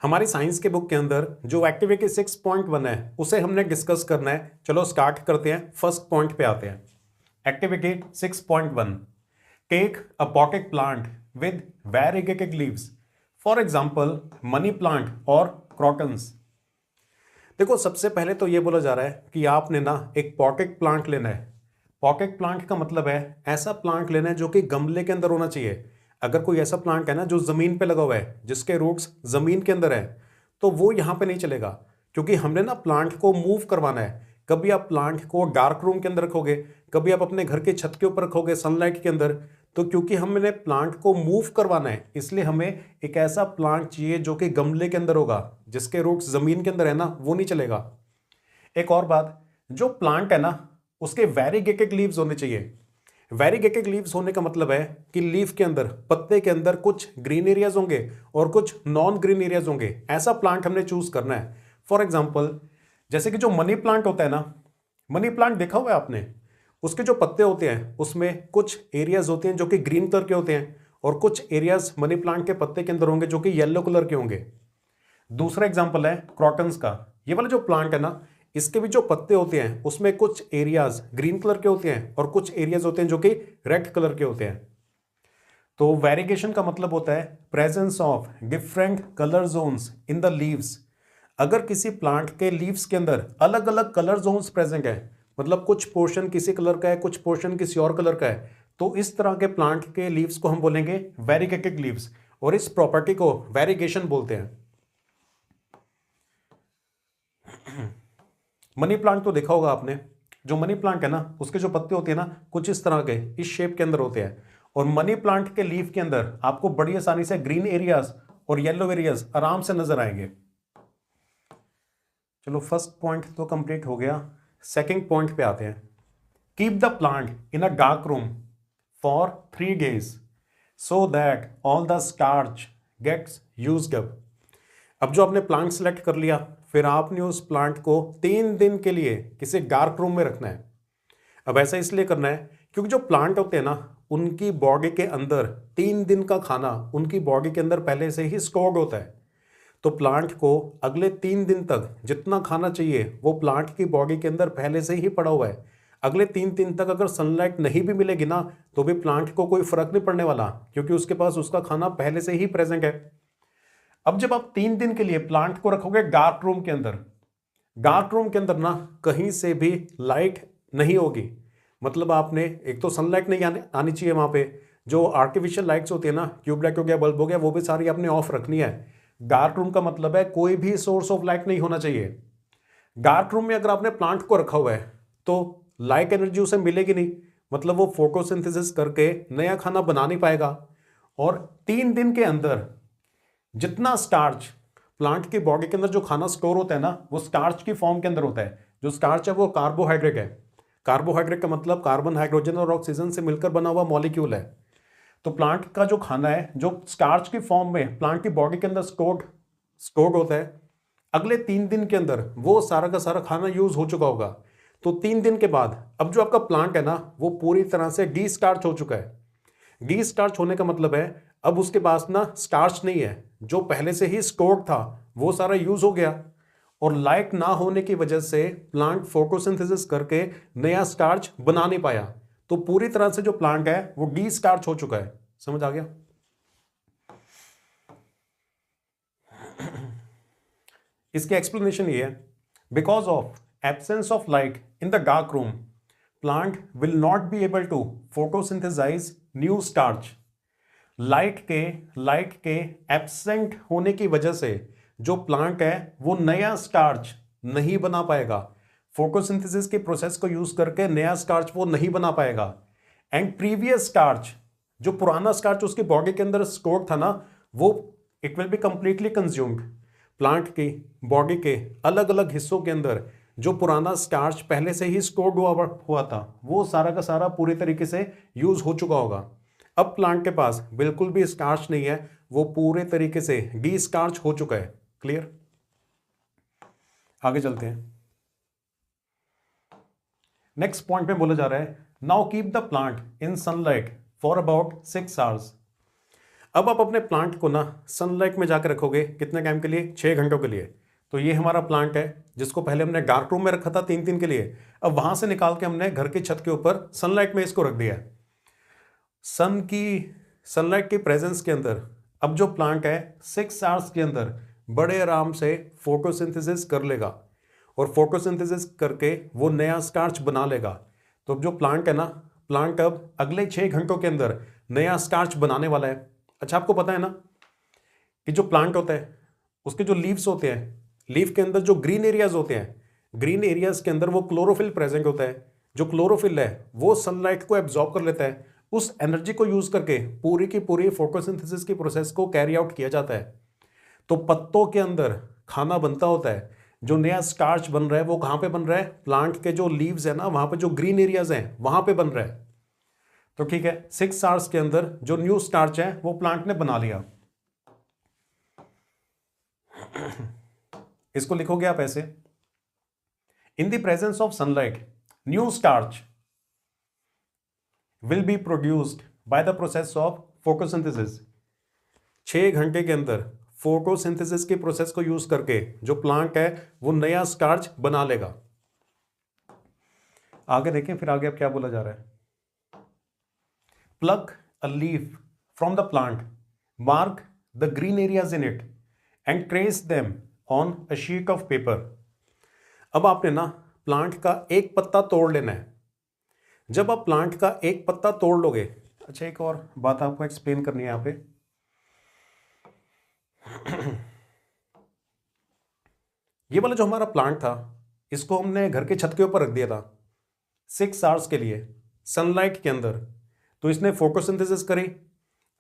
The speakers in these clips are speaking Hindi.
हमारी साइंस के बुक के अंदर जो एक्टिविटी 6.1 है उसे हमने डिस्कस करना है। चलो स्टार्ट करते हैं, फर्स्ट पॉइंट पे आते हैं। Activity 6.1, take a potted plant with variegated leaves, for example money plant और क्रॉटन्स। देखो, सबसे पहले तो ये बोला जा रहा है कि आपने ना एक पॉटेड प्लांट लेना है। पॉकेट प्लांट का मतलब है ऐसा प्लांट लेना है जो कि गमले के अंदर होना चाहिए। अगर कोई ऐसा प्लांट है ना जो जमीन पे लगा हुआ है, जिसके रूट्स जमीन के अंदर है, तो वो यहां पे नहीं चलेगा, क्योंकि हमने ना प्लांट को मूव करवाना है। कभी आप प्लांट को डार्क रूम के अंदर रखोगे, कभी आप अपने घर के छत के ऊपर रखोगे सनलाइट के अंदर। तो क्योंकि हमने प्लांट को मूव करवाना है, इसलिए हमें एक ऐसा प्लांट चाहिए जो कि गमले के अंदर होगा, जिसके रूट्स जमीन के अंदर है ना, वो नहीं चलेगा। एक और बात, जो प्लांट है ना उसके वेरीगेटेड लीव्स होने चाहिए। वेरीगेटेड लीव्स होने का मतलब है कि लीफ के अंदर, पत्ते के अंदर कुछ ग्रीन एरियाज होंगे और कुछ नॉन ग्रीन एरियाज होंगे। ऐसा प्लांट हमने चूज करना है। फॉर एग्जाम्पल, जैसे कि जो मनी प्लांट होता है ना, मनी प्लांट देखा हुआ है आपने, उसके जो पत्ते होते हैं उसमें कुछ एरियाज होते हैं जो कि ग्रीन कलर के होते हैं, और कुछ एरियाज मनी प्लांट के पत्ते के अंदर होंगे जो कि येलो कलर के होंगे। दूसरा एग्जाम्पल है क्रॉटन्स का। ये वाला जो प्लांट है ना, इसके भी जो पत्ते होते हैं उसमें कुछ एरियाज ग्रीन कलर के होते हैं और कुछ एरियाज होते हैं जो कि रेड कलर के होते हैं। तो वेरिगेशन का मतलब होता है presence of different colour zones in the leaves. अगर किसी प्लांट के लीव्स के अंदर अलग अलग कलर जोन्स प्रेजेंट है, मतलब कुछ पोर्शन किसी कलर का है, कुछ पोर्शन किसी और कलर का है, तो इस तरह के प्लांट के लीव्स को हम बोलेंगे वेरीगेटेड लीव्स, और इस प्रॉपर्टी को वेरिगेशन बोलते हैं। मनी प्लांट तो देखा होगा आपने। जो मनी प्लांट है ना, उसके जो पत्ते होते हैं ना, कुछ इस तरह के इस शेप के अंदर होते हैं, और मनी प्लांट के लीफ के अंदर आपको बड़ी आसानी से ग्रीन एरियाज और येलो एरियाज आराम से नजर आएंगे। चलो, फर्स्ट पॉइंट तो कंप्लीट हो गया। सेकंड पॉइंट पे आते हैं। Keep the plant in a dark room for 3 days so that all the starch gets used up. अब जो आपने प्लांट सेलेक्ट कर लिया, फिर आपने उस प्लांट को 3 दिन के लिए किसी डार्क रूम में रखना है। अब ऐसा इसलिए करना है क्योंकि जो प्लांट होते हैं ना, उनकी बॉडी के अंदर 3 दिन का खाना उनकी बॉडी के अंदर पहले से ही स्टोर्ड होता है। तो प्लांट को अगले 3 दिन तक जितना खाना चाहिए वो प्लांट की बॉडी के अंदर पहले से ही पड़ा हुआ है। अगले 3 दिन तक अगर सनलाइट नहीं भी मिलेगी ना, तो भी प्लांट को कोई फर्क नहीं पड़ने वाला, क्योंकि उसके पास उसका खाना पहले से ही प्रेजेंट है। अब जब आप 3 दिन के लिए प्लांट को रखोगे डार्क रूम के अंदर, डार्क रूम के अंदर ना कहीं से भी लाइट नहीं होगी। मतलब आपने एक तो सनलाइट नहीं आनी चाहिए वहां पे। जो आर्टिफिशियल लाइट्स होती है ना, ट्यूबलाइट हो गया, बल्ब हो गया, वो भी सारी आपने ऑफ रखनी है। डार्क रूम का मतलब है कोई भी सोर्स ऑफ लाइट नहीं होना चाहिए। डार्क रूम में अगर आपने प्लांट को रखा हुआ है तो लाइट एनर्जी उसे मिलेगी नहीं, मतलब वो फोटोसिंथेसिस करके नया खाना बना नहीं पाएगा। और 3 दिन के अंदर जितना स्टार्च प्लांट की बॉडी के अंदर जो खाना स्टोर होता है ना, वो स्टार्च की फॉर्म के अंदर होता है। जो स्टार्च है वो कार्बोहाइड्रेट है। कार्बोहाइड्रेट का मतलब कार्बन, हाइड्रोजन और ऑक्सीजन से मिलकर बना हुआ मॉलिक्यूल है। तो प्लांट का जो खाना है जो स्टार्च की फॉर्म में प्लांट की बॉडी के अंदर स्टोर्ड होता है, अगले 3 दिन के अंदर वो सारा का सारा खाना यूज हो चुका होगा। तो 3 दिन के बाद अब जो आपका प्लांट है ना, वो पूरी तरह से डी स्टार्च हो चुका है। डी स्टार्च होने का मतलब है अब उसके पास ना स्टार्च नहीं है, जो पहले से ही स्टोर्ड था वो सारा यूज हो गया। और लाइट ना होने की वजह से प्लांट फोटोसिंथेसिस करके नया स्टार्च बना नहीं पाया। तो पूरी तरह से जो प्लांट है वो डी स्टार्च हो चुका है। समझ आ गया? इसकी एक्सप्लेनेशन ये है, because of absence of light in the dark room plant will not be able to photosynthesize new starch. Light के एब्सेंट होने की वजह से जो प्लांट है वो नया स्टार्च नहीं बना पाएगा। फोटोसिंथेसिस के प्रोसेस को यूज करके नया स्टार्च वो नहीं बना पाएगा। एंड प्रीवियस स्टार्च, जो पुराना स्टार्च उसकी बॉडी के अंदर स्टोर था ना, वो it will be completely consumed. Plant की बॉडी के अलग अलग हिस्सों के अंदर जो पुराना स्टार्च पहले से ही स्टोर्ड हुआ था, वो सारा का सारा पूरी तरीके से यूज हो चुका होगा। अब प्लांट के पास बिल्कुल भी स्टार्च नहीं है, वो पूरे तरीके से डी स्टार्च हो चुका है। क्लियर? आगे चलते हैं। नेक्स्ट पॉइंट में बोला जा रहा है, now keep the plant in sunlight for about 6 hours। अब आप अपने प्लांट को ना सनलाइट में जाकर रखोगे कितने टाइम के लिए, 6 घंटों के लिए। तो ये हमारा प्लांट है जिसको पहले हमने डार्क रूम में रखा था 3 दिन के लिए, अब वहां से निकाल के हमने घर की छत के ऊपर सनलाइट में इसको रख दिया है। सनलाइट की प्रेजेंस के अंदर अब जो प्लांट है 6 आवर्स के अंदर बड़े आराम से फोटोसिंथेसिस कर लेगा और फोटोसिंथेसिस करके वो नया स्टार्च बना लेगा। तो अब जो प्लांट है ना, प्लांट अब अगले 6 घंटों के अंदर नया स्टार्च बनाने वाला है। अच्छा, आपको पता है ना कि जो प्लांट होता है उसके जो लीव्स होते हैं, लीफ के अंदर जो ग्रीन एरियाज होते हैं, ग्रीन एरियाज के अंदर वो क्लोरोफिल प्रेजेंट होता है। जो क्लोरोफिल है वो सनलाइट को एब्जॉर्ब कर लेता है, उस एनर्जी को यूज करके पूरी की पूरी फोटोसिंथेसिस की प्रोसेस को कैरी आउट किया जाता है। तो पत्तों के अंदर खाना बनता होता है, जो नया स्टार्च बन रहा है वो कहां पे बन रहा है, प्लांट के जो लीव्स है ना वहां पे जो ग्रीन एरियाज हैं वहां पे बन रहा है। तो ठीक है, 6 आवर्स के अंदर जो न्यू स्टार्च है वो प्लांट ने बना लिया। इसको लिखोगे आप ऐसे, in the presence of sunlight new starch will be produced by the process of photosynthesis. 6 घंटे के अंदर फोटोसिंथेसिस की प्रोसेस को यूज करके जो प्लांट है वो नया स्टार्च बना लेगा। आगे देखें, फिर आगे अब क्या बोला जा रहा है। Plug a leaf from the plant, mark the green areas in it and trace them on a sheet of paper. अब आपने ना प्लांट का एक पत्ता तोड़ लेना है। जब आप प्लांट का एक पत्ता तोड़ लोगे, अच्छा एक और बात आपको एक्सप्लेन करनी है यहां पे। ये वाला जो हमारा प्लांट था इसको हमने घर के छत के ऊपर रख दिया था 6 आवर्स के लिए सनलाइट के अंदर, तो इसने फोटोसिंथेसिस करी।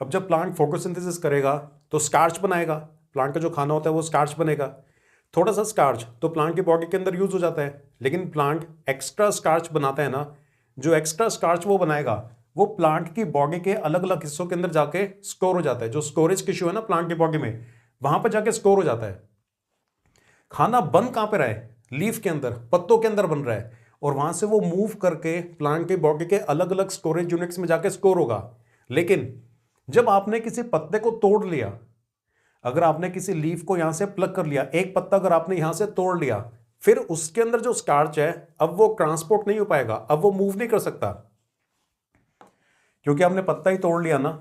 अब जब प्लांट फोटोसिंथेसिस करेगा तो स्टार्च बनाएगा, प्लांट का जो खाना होता है वो स्टार्च बनेगा। थोड़ा सा स्टार्च तो प्लांट की बॉडी के अंदर यूज हो जाता है, लेकिन प्लांट एक्स्ट्रा स्टार्च बनाता है ना, जो एक्स्ट्रा स्टार्च वो बनाएगा वो प्लांट की बॉडी के अलग अलग हिस्सों के अंदर जाके स्टोर हो जाता है। जो स्टोरेज टिश्यू है ना प्लांट की बॉडी में, वहां पर जाके स्टोर हो जाता है। खाना बन कहां पे रहा है, लीफ के अंदर, पत्तों के अंदर बन रहा है, और वहां से वो मूव करके प्लांट की बॉडी के अलग अलग स्टोरेज यूनिट्स में जाके स्टोर होगा। लेकिन जब आपने किसी पत्ते को तोड़ लिया, अगर आपने किसी लीफ को यहां से प्लग कर लिया, एक पत्ता अगर आपने यहां से तोड़ लिया, फिर उसके अंदर जो स्टार्च है अब वो ट्रांसपोर्ट नहीं हो पाएगा, अब वो मूव नहीं कर सकता, क्योंकि आपने पत्ता ही तोड़ लिया ना।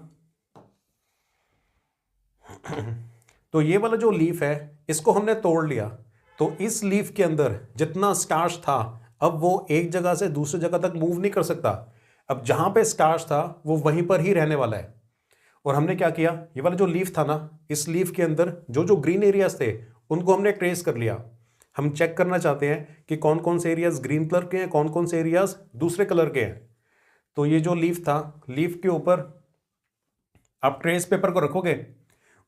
तो ये वाला जो लीफ है इसको हमने तोड़ लिया, तो इस लीफ के अंदर जितना स्टार्च था अब वो एक जगह से दूसरी जगह तक मूव नहीं कर सकता। अब जहां पे स्टार्च था वो वहीं पर ही रहने वाला है। और हमने क्या किया, ये वाला जो लीफ था ना, इस लीफ के अंदर जो जो ग्रीन एरियाज थे उनको हमने ट्रेस कर लिया। हम चेक करना चाहते हैं कि कौन कौन से एरियाज ग्रीन कलर के हैं, कौन कौन से एरियाज दूसरे कलर के हैं। तो ये जो लीफ था, लीफ के ऊपर आप ट्रेस पेपर को रखोगे,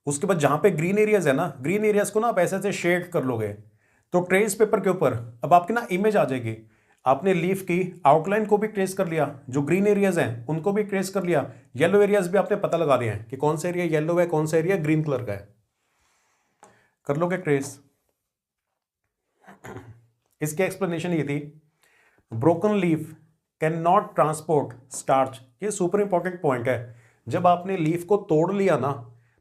उसके बाद जहां पे ग्रीन एरियाज है ना, ग्रीन एरियाज को ना आप ऐसे ऐसे शेड कर लोगे, तो ट्रेस पेपर के ऊपर अब आपकी ना इमेज आ जाएगी। आपने लीफ की आउटलाइन को भी ट्रेस कर लिया, जो ग्रीन एरियाज हैं उनको भी ट्रेस कर लिया, येलो एरियाज भी आपने पता लगा लिया है कि कौन सा एरिया येलो है, कौन सा एरिया ग्रीन कलर का है। कर लोगे ट्रेस। इसकी एक्सप्लेनेशन ये थी, broken leaf can not transport starch. ये सुपर इंपॉर्टेंट पॉइंट है। जब आपने लीफ को तोड़ लिया ना,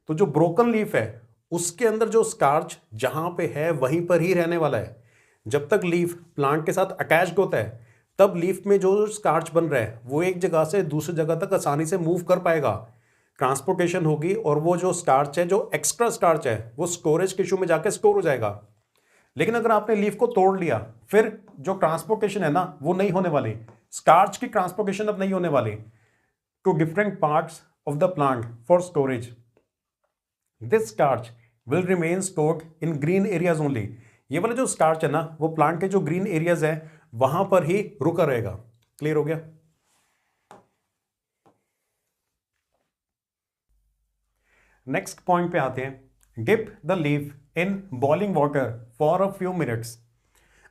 तो जो ब्रोकन लीफ है उसके अंदर जो स्टार्च जहां पे है वहीं पर ही रहने वाला है। जब तक लीफ प्लांट के साथ अटैच्ड होता है तब लीफ में जो स्टार्च बन रहा है वो एक जगह से दूसरी जगह तक आसानी से मूव कर पाएगा, ट्रांसपोर्टेशन होगी, और वो जो स्टार्च है, जो एक्स्ट्रा स्टार्च है, वो स्टोरेज टिश्यू में जाके स्टोर हो जाएगा। लेकिन अगर आपने लीफ को तोड़ लिया, फिर जो ट्रांसपोर्टेशन है ना वो नहीं होने वाली, स्टार्च की ट्रांसपोर्टेशन अब नहीं होने वाली two different parts of the plant for storage. This starch will remain stored in green areas only. ये वाला जो स्टार्च है ना वो प्लांट के जो ग्रीन एरियाज है वहां पर ही रुका रहेगा। क्लियर हो गया। नेक्स्ट पॉइंट पे आते हैं, dip the leaf in boiling water for a few minutes.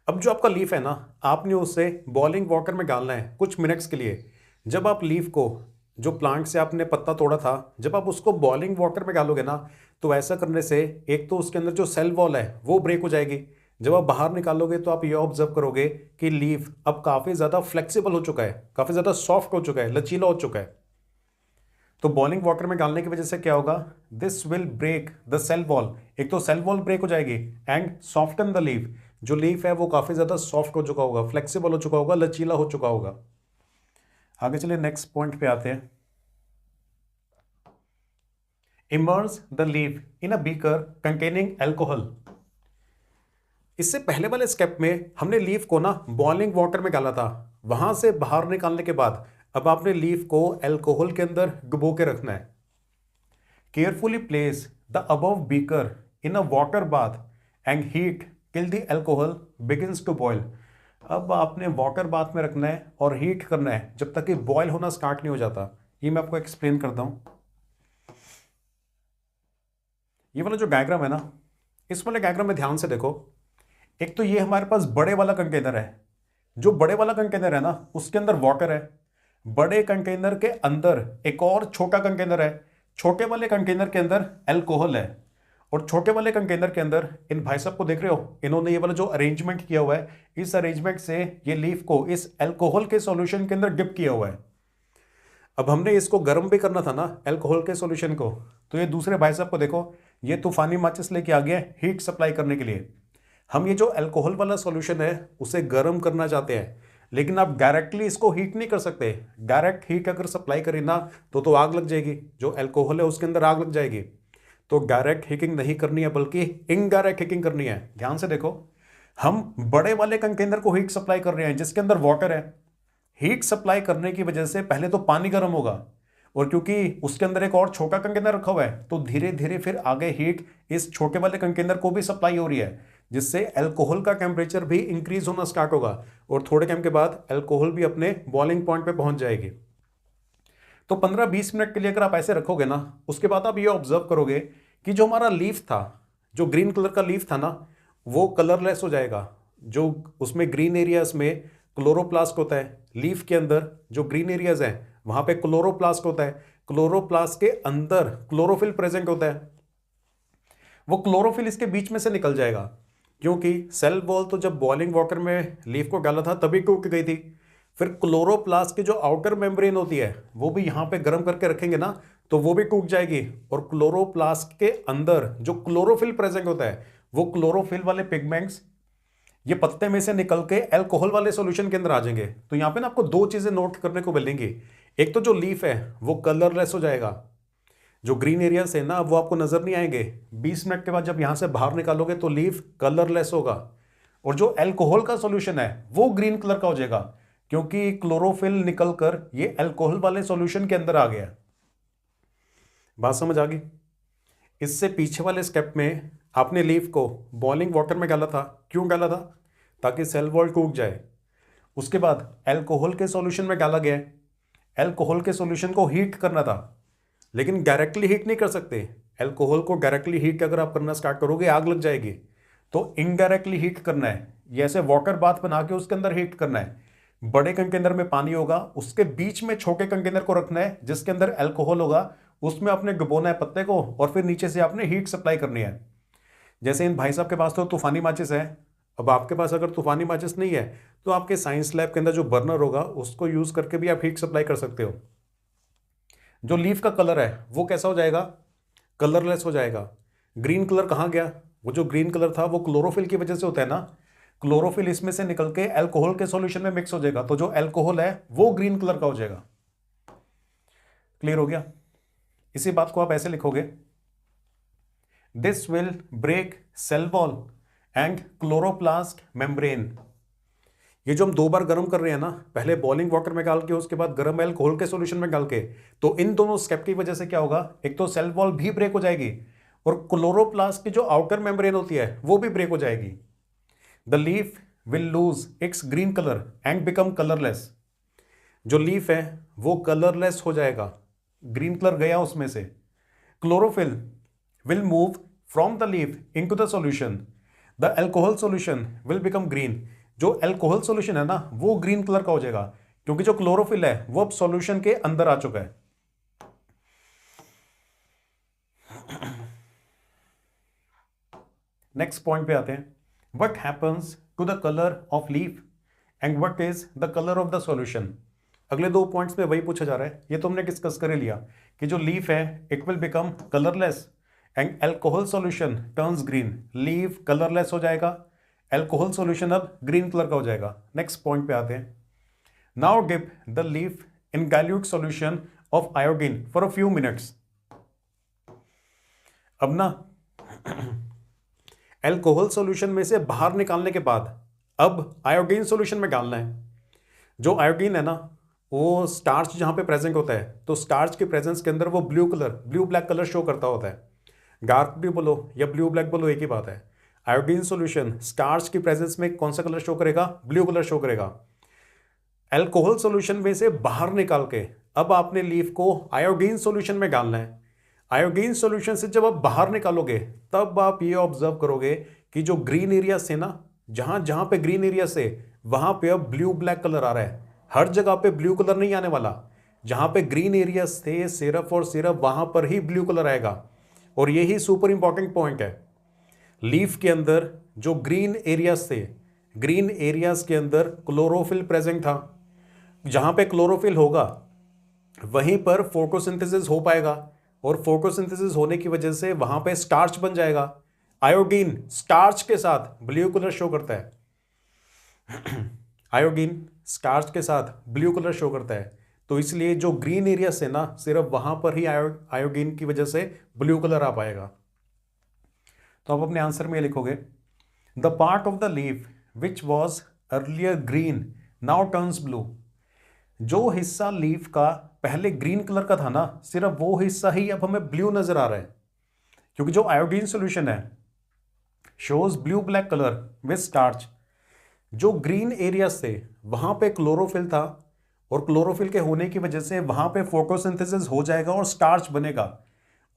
अब जो आपका लीफ है ना, आपने उसे बॉइलिंग वाटर में डालना है कुछ मिनट्स के लिए। जब आप लीफ को, जो प्लांट से आपने पत्ता तोड़ा था, जब आप उसको बॉइलिंग वाटर में डालोगे ना, तो ऐसा करने से एक तो उसके अंदर जो सेल वॉल है वो ब्रेक हो जाएगी। जब आप बाहर निकालोगे तो आप ये ऑब्जर्व करोगे कि लीफ अब काफ़ी ज़्यादा फ्लेक्सिबल हो चुका है, काफ़ी ज़्यादा सॉफ्ट हो चुका है, लचीला हो चुका है। तो बॉइलिंग वाटर में डालने की वजह से क्या होगा, this will break the cell wall, एक तो सेल वॉल ब्रेक हो जाएगी एंड सॉफ्टन द लीफ, जो लीफ है वो काफी ज्यादा सॉफ्ट हो चुका होगा, फ्लेक्सिबल हो चुका होगा, लचीला हो चुका होगा। आगे चलिए नेक्स्ट पॉइंट पे आते हैं। Immerse the leaf in a beaker containing alcohol. इससे पहले वाले स्टेप में हमने लीफ को ना बॉइलिंग वाटर में डाला था, वहां से बाहर निकालने के बाद अब आपने लीफ को एल्कोहल के अंदर डुबो के रखना है। Carefully place the above beaker in a water bath and heat till the alcohol begins to boil. अब आपने वाटर बाथ में रखना है और हीट करना है जब तक कि बॉयल होना स्टार्ट नहीं हो जाता। ये मैं आपको एक्सप्लेन करता हूं। ये वाला जो डायग्राम है ना, इस वाले डायग्राम में ध्यान से देखो। एक तो ये हमारे पास बड़े वाला कंटेनर है, जो बड़े वाला कंटेनर है ना उसके अंदर वाटर है, बड़े कंटेनर के अंदर एक और छोटा कंटेनर है, छोटे वाले कंटेनर के अंदर अल्कोहल है, और छोटे वाले कंटेनर के अंदर इन भाई साहब को देख रहे हो, इन्होंने ये वाला जो अरेंजमेंट किया हुआ है, इस अरेंजमेंट से ये लीफ को इस अल्कोहल के सॉल्यूशन के अंदर डिप किया हुआ है। अब हमने इसको गर्म भी करना था ना अल्कोहल के सॉल्यूशन को, तो ये दूसरे भाई साहब को देखो, ये तूफानी माचिस लेके आ गया हीट सप्लाई करने के लिए। हम ये जो अल्कोहल वाला सॉल्यूशन है उसे गर्म करना चाहते हैं, लेकिन आप डायरेक्टली इसको हीट नहीं कर सकते। डायरेक्ट हीट अगर सप्लाई करें ना तो आग लग जाएगी, जो अल्कोहल है उसके अंदर आग लग जाएगी। तो डायरेक्ट हीटिंग नहीं करनी है बल्कि इनडायरेक्ट हीटिंग करनी है। ध्यान से देखो, हम बड़े वाले कंटेनर को हीट सप्लाई कर रहे हैं जिसके अंदर वाटर है। हीट सप्लाई करने की वजह से पहले तो पानी गर्म होगा, और क्योंकि उसके अंदर एक और छोटा कंटेनर रखा हुआ है तो धीरे धीरे फिर आगे हीट इस छोटे वाले कंटेनर को भी सप्लाई हो रही है, जिससे अल्कोहल का टेम्परेचर भी इंक्रीज होना स्टार्ट होगा, और थोड़े टाइम के बाद अल्कोहल भी अपने बॉइलिंग पॉइंट पे पहुंच जाएगी। तो 15-20 मिनट के लिए अगर आप ऐसे रखोगे ना, उसके बाद आप ये ऑब्जर्व करोगे कि जो हमारा लीफ था, जो ग्रीन कलर का लीफ था ना, वो कलरलेस हो जाएगा। जो उसमें ग्रीन एरियाज में क्लोरोप्लास्ट होता है, लीफ के अंदर जो ग्रीन एरियाज हैं वहां पे क्लोरोप्लास्ट होता है, क्लोरोप्लास्ट के अंदर क्लोरोफिल प्रेजेंट होता है। वो क्लोरोफिल इसके बीच में से निकल जाएगा, क्योंकि सेल वॉल तो जब बॉइलिंग वाटर में लीफ को डाला था तभी टूट गई थी। फिर क्लोरोप्लास्ट की जो आउटर मेम्ब्रेन होती है वो भी यहां पे गर्म करके रखेंगे ना तो वो भी टूट जाएगी, और क्लोरोप्लास्ट के अंदर जो क्लोरोफिल प्रेजेंट होता है वो क्लोरोफिल वाले पिगमेंट्स ये पत्ते में से निकल के अल्कोहल वाले सॉल्यूशन के अंदर आ जाएंगे। तो यहां पे ना आपको दो चीजें नोट करने को मिलेंगी। एक तो जो लीफ है वो कलरलेस हो जाएगा, जो ग्रीन एरियाज है ना वो आपको नजर नहीं आएंगे। 20 मिनट के बाद जब यहां से बाहर निकालोगे तो लीफ कलरलेस होगा, और जो अल्कोहल का सॉल्यूशन है वो ग्रीन कलर का हो जाएगा, क्योंकि क्लोरोफिल निकलकर ये अल्कोहल वाले सॉल्यूशन के अंदर आ गया। बात समझ आ गई? इससे पीछे वाले स्टेप में आपने लीफ को बॉइलिंग वाटर में डाला था। क्यों डाला था? ताकि सेल वॉल टूट जाए। उसके बाद अल्कोहल के सॉल्यूशन में डाला गया। अल्कोहल के सॉल्यूशन को हीट करना था, लेकिन डायरेक्टली हीट नहीं कर सकते। अल्कोहल को डायरेक्टली हीट अगर आप करना स्टार्ट करोगे आग लग जाएगी। तो इनडायरेक्टली हीट करना है, जैसे वाटर बाथ बना के उसके अंदर हीट करना है। बड़े कंटेनर में पानी होगा, उसके बीच में छोटे कंटेनर को रखना है जिसके अंदर अल्कोहल होगा, उसमें आपने डुबोना है पत्ते को, और फिर नीचे से आपने हीट सप्लाई करनी है। जैसे इन भाई साहब के पास तो तूफानी माचिस है। अब आपके पास अगर तूफानी माचिस नहीं है तो आपके साइंस लैब के अंदर जो बर्नर होगा उसको यूज करके भी आप हीट सप्लाई कर सकते हो। जो लीफ का कलर है वो कैसा हो जाएगा? कलरलेस हो जाएगा। ग्रीन कलर कहाँ गया? वो जो ग्रीन कलर था वो क्लोरोफिल की वजह से होता है ना, क्लोरोफिल इसमें से निकल के अल्कोहल के सॉल्यूशन में मिक्स हो जाएगा, तो जो अल्कोहल है वो ग्रीन कलर का हो जाएगा। क्लियर हो गया? इसी बात को आप ऐसे लिखोगे, this will break cell wall and chloroplast membrane. ये जो हम दो बार गर्म कर रहे हैं ना, पहले बॉइलिंग वाटर में डाल के उसके बाद गर्म अल्कोहल के सॉल्यूशन में डाल के, तो इन दोनों स्टेप की वजह से क्या होगा, एक तो सेल वॉल भी ब्रेक हो जाएगी और क्लोरोप्लास्ट की जो आउटर मेम्ब्रेन होती है वो भी ब्रेक हो जाएगी। The leaf will lose its green colour and become colourless. जो लीफ है वो कलरलेस हो जाएगा, ग्रीन कलर गया उसमें से। Chlorophyll will move from the leaf into the solution. The alcohol solution will become green. जो अल्कोहल सॉल्यूशन है ना वो ग्रीन कलर का हो जाएगा, क्योंकि जो क्लोरोफिल है वो अब सॉल्यूशन के अंदर आ चुका है। नेक्स्ट पॉइंट पे आते हैं। What happens to the colour of leaf and what is the colour of the solution. अगले 2 पॉइंट्स में वही पूछा जा रहा है, ये तो हमने डिस्कस कर लिया कि जो लीफ है it will become colourless and alcohol solution turns green. Leaf colourless हो जाएगा, एल्कोहल सॉल्यूशन अब ग्रीन कलर का हो जाएगा। नेक्स्ट पॉइंट पे आते हैं। Now dip the leaf in dilute solution of iodine for a few minutes. अब ना एल्कोहल सॉल्यूशन में से बाहर निकालने के बाद अब आयोडीन सॉल्यूशन में डालना है। जो आयोडीन है ना वो स्टार्च जहां पे प्रेजेंट होता है, तो स्टार्च के प्रेजेंस के अंदर वो ब्लू ब्लैक कलर शो करता होता है। डार्क भी बोलो या ब्लू ब्लैक बोलो, एक ही बात है। आयोडीन सॉल्यूशन स्टार्च की प्रेजेंस में कौन सा कलर शो करेगा? ब्लू कलर शो करेगा। एल्कोहल सॉल्यूशन में से बाहर निकाल के अब आपने लीफ को आयोडीन सॉल्यूशन में डालना है। आयोडीन सॉल्यूशन से जब आप बाहर निकालोगे तब आप ये ऑब्जर्व करोगे कि जो ग्रीन एरिया से ना, जहां जहां पे ग्रीन एरिया से वहां पे अब ब्लू ब्लैक कलर आ रहा है। हर जगह पे ब्लू कलर नहीं आने वाला, जहां पे ग्रीन एरिया से सिर्फ और सिर्फ वहां पर ही ब्लू कलर आएगा। और यही सुपर इंपॉर्टेंट पॉइंट है। लीफ के अंदर जो ग्रीन एरियाज थे, ग्रीन एरियाज के अंदर क्लोरोफिल प्रेजेंट था। जहां पे क्लोरोफिल होगा वहीं पर फोटोसिंथेसिस हो पाएगा, और फोटोसिंथेसिस होने की वजह से वहां पे स्टार्च बन जाएगा। आयोडीन स्टार्च के साथ ब्लू कलर शो करता है। आयोडीन स्टार्च के साथ ब्लू कलर शो करता है, तो इसलिए जो ग्रीन एरिया से ना सिर्फ वहां पर ही आयोडीन की वजह से ब्लू कलर आ पाएगा। तो आप अपने आंसर में लिखोगे the part of the leaf which was earlier green now turns blue. जो हिस्सा लीफ का पहले ग्रीन कलर का था ना, सिर्फ वो हिस्सा ही अब हमें ब्लू नजर आ रहा है, क्योंकि जो आयोडीन सॉल्यूशन है shows blue black colour with starch. जो ग्रीन एरिया से वहां पे क्लोरोफिल था, और क्लोरोफिल के होने की वजह से वहां पे फोटोसिंथेसिस हो जाएगा और स्टार्च बनेगा।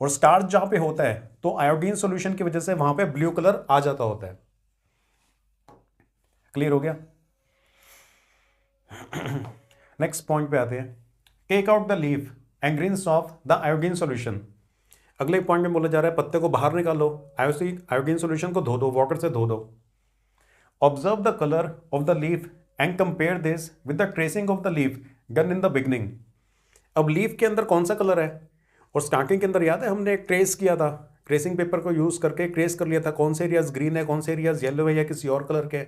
और स्टार्च जहां पे होता है तो आयोडीन सॉल्यूशन की वजह से वहां पे ब्लू कलर आ जाता होता है। क्लियर हो गया? नेक्स्ट पॉइंट पे आते हैं। Take out the leaf and rinse of the iodine solution. अगले पॉइंट में बोला जा रहा है पत्ते को बाहर निकालो, आयोडीन सॉल्यूशन को धो दो, वाटर से धो दो। Observe the colour of the leaf and compare this with the tracing of the leaf done in the beginning. अब लीफ के अंदर कौन सा कलर है, और स्टार्टिंग के अंदर याद है हमने एक ट्रेस किया था, ट्रेसिंग पेपर को यूज करके ट्रेस कर लिया था कौन से एरियाज ग्रीन है, कौन से एरियाज येलो है या किसी और कलर के।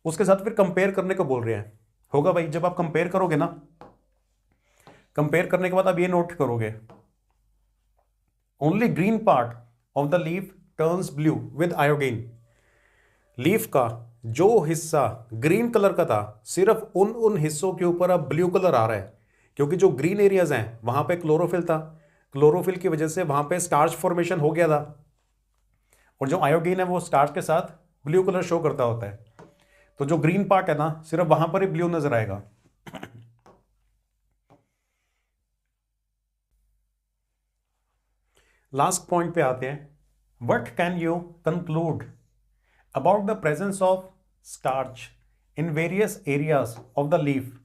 उसके साथ फिर कंपेयर करने को बोल रहे हैं। होगा भाई, जब आप कंपेयर करोगे ना, कंपेयर करने के बाद आप ये नोट करोगे only green part of the leaf turns blue with iodine. Leaf का जो हिस्सा ग्रीन कलर का था सिर्फ उन हिस्सों के ऊपर अब ब्लू कलर आ रहा है, क्योंकि जो ग्रीन एरियाज हैं वहां पे क्लोरोफिल था, क्लोरोफिल की वजह से वहां पे स्टार्च फॉर्मेशन हो गया था, और जो आयोडीन है वो स्टार्च के साथ ब्लू कलर शो करता होता है। तो जो ग्रीन पार्ट है ना सिर्फ वहां पर ही ब्लू नजर आएगा। लास्ट पॉइंट पे आते हैं। What can you conclude about the presence of starch in various areas of the leaf.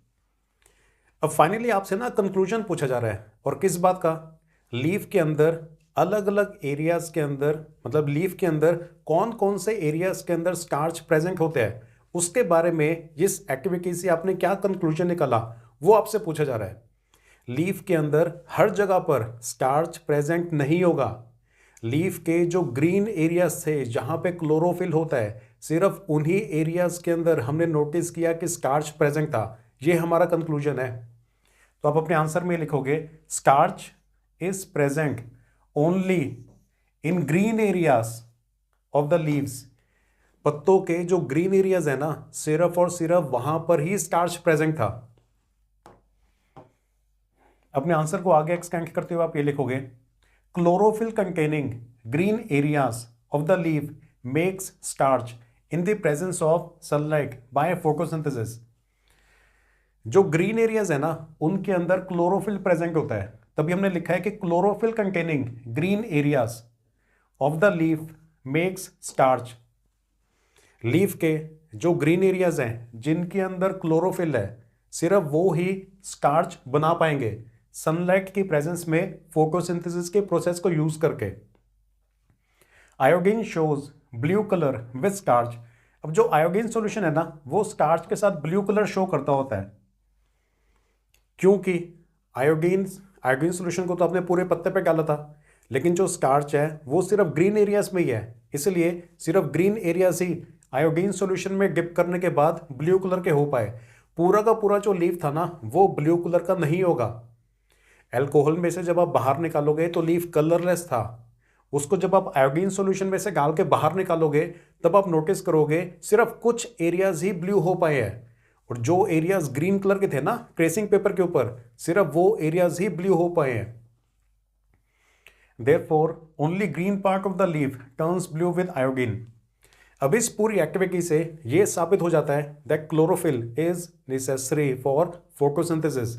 अब फाइनली आपसे ना कंक्लूजन पूछा जा रहा है, और किस बात का? लीफ के अंदर अलग अलग एरियाज के अंदर, मतलब लीफ के अंदर कौन कौन से एरियाज के अंदर स्टार्च प्रेजेंट होते हैं, उसके बारे में जिस एक्टिविटी से आपने क्या कंक्लूजन निकाला वो आपसे पूछा जा रहा है। लीफ के अंदर हर जगह पर स्टार्च प्रेजेंट नहीं होगा। लीफ के जो ग्रीन एरियाज थे जहां पे क्लोरोफिल होता है, सिर्फ उन्हीं एरियाज के अंदर हमने नोटिस किया कि स्टार्च प्रेजेंट था। ये हमारा कंक्लूजन है। तो आप अपने आंसर में लिखोगे starch is present only in green areas of the leaves. पत्तों के जो ग्रीन एरियाज है ना सिर्फ और सिर्फ वहां पर ही स्टार्च प्रेजेंट था। अपने आंसर को आगे एक्सटेंड करते हुए आप ये लिखोगे chlorophyll containing green areas of the leaf makes starch in the presence of sunlight by photosynthesis. जो ग्रीन एरियाज है ना उनके अंदर क्लोरोफिल प्रेजेंट होता है, तभी हमने लिखा है कि chlorophyll containing green areas of the leaf makes starch. Leaf के जो ग्रीन एरियाज हैं जिनके अंदर क्लोरोफिल है सिर्फ वो ही स्टार्च बना पाएंगे सनलाइट की प्रेजेंस में फोटोसिंथेसिस के प्रोसेस को यूज करके। Iodine shows blue colour with starch. अब जो आयोडीन सॉल्यूशन है ना वो स्टार्च के साथ ब्लू कलर शो करता होता है। क्योंकि आयोडीन आयोडीन सोल्यूशन को तो आपने पूरे पत्ते पे डाला था, लेकिन जो स्टार्च है वो सिर्फ ग्रीन एरियाज में ही है, इसलिए सिर्फ ग्रीन एरियाज ही आयोडीन सॉल्यूशन में डिप करने के बाद ब्लू कलर के हो पाए। पूरा का पूरा जो लीफ था ना वो ब्लू कलर का नहीं होगा। अल्कोहल में से जब आप बाहर निकालोगे तो लीफ कलरलेस था, उसको जब आप आयोडीन सॉल्यूशन में से डाल के बाहर निकालोगे तब आप नोटिस करोगे सिर्फ कुछ एरियाज ही ब्लू हो पाए हैं, और जो एरियाज ग्रीन कलर के थे ना ट्रेसिंग पेपर के ऊपर, सिर्फ वो एरियाज ही ब्लू हो पाए हैं। Therefore, only green part of the leaf turns blue with iodine. अब इस पूरी एक्टिविटी से यह साबित हो जाता है that chlorophyll is necessary for photosynthesis.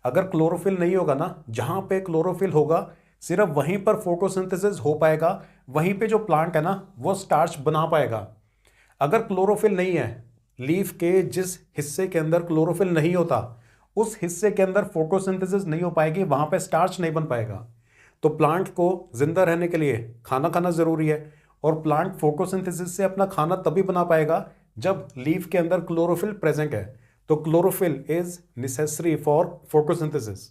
अगर क्लोरोफिल नहीं होगा ना, जहां पे क्लोरोफिल होगा सिर्फ वहीं पर फोटोसिंथेसिस हो पाएगा, वहीं पे जो प्लांट है ना वो स्टार्च बना पाएगा। अगर क्लोरोफिल नहीं है, लीफ के जिस हिस्से के अंदर क्लोरोफिल नहीं होता उस हिस्से के अंदर फोटोसिंथेसिस नहीं हो पाएगी, वहां पे स्टार्च नहीं बन पाएगा। तो प्लांट को जिंदा रहने के लिए खाना खाना जरूरी है, और प्लांट फोटोसिंथेसिस से अपना खाना तभी बना पाएगा जब लीफ के अंदर क्लोरोफिल प्रेजेंट है। तो chlorophyll is necessary for photosynthesis.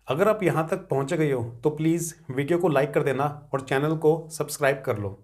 अगर आप यहां तक पहुंच गए हो तो प्लीज़ वीडियो को लाइक कर देना और चैनल को सब्सक्राइब कर लो।